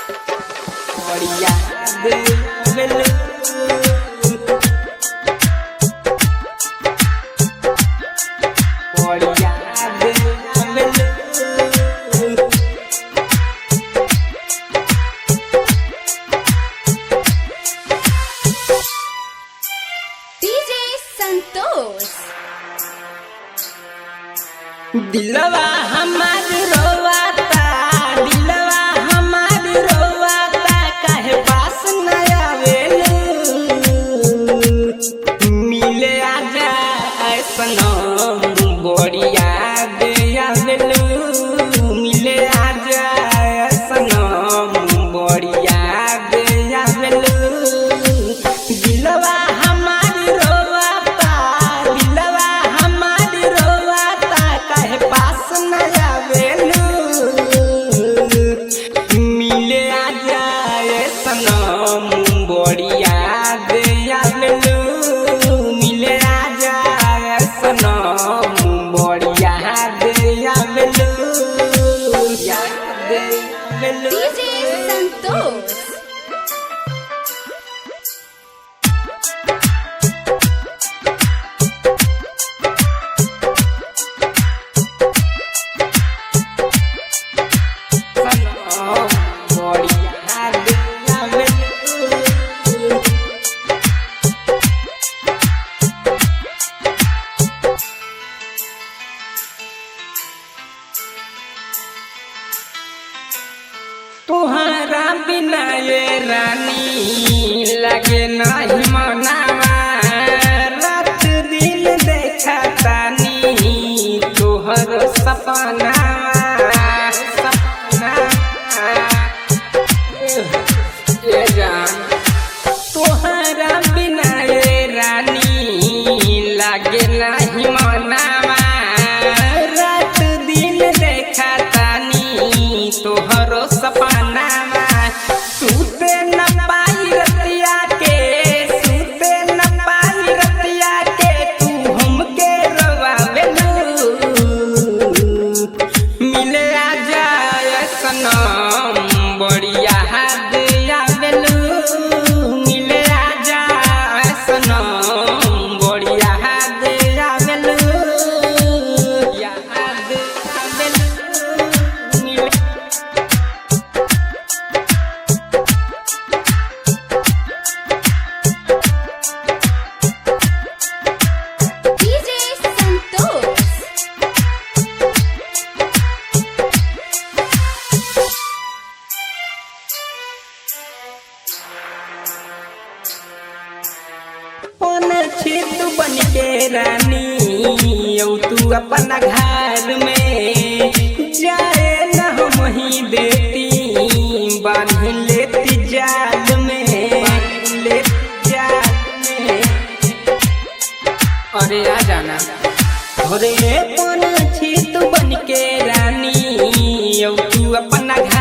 बढ़िया दिल बढ़िया दिल डीजे संतोष। दिलवा हमार रोवाता, दिलवा हमार रोवाता, काहे पास न आवेलू, मिले आजा सनम बढ़िया दे आवेलू, मिले आजा सनम बढ़िया दे आवेलू। दिलवा हमार रोवाता, दिलवा हमार रोवाता, काहे पास न आवेलू, मिले आजा सनम बढ़िया दे आवेलू, मिले आजा सनम बढ़िया दे आवेलू, याद दे आवेलू। डीजे संतोष। तुहरा बिना ये रानी लगे नहीं मनावा, रात दिन देखा तानी तोहर सपना सपना ये जान। तुहरा बिना ये रानी लगे नहीं मनावा, रात दिन देखा तानी तोहर सपना। सूते न पाई रतिया के, सूते न पाई रतिया के, तू हमके रवावेलू, मिले आजा सनम बढ़िया दे आवेलू, मिले आजा सनम बढ़िया दे आवेलू, याद आवेलू मिले। डीजे संतोष। कौन छी तू बन के रानी, औ तू अपना घर में जाए न हम ही देती, बांध लेती जाल में, बांध लेती जाल में। अरे आ जाना। अरे कौन छी तू बन के रानी, औ तू अपना घर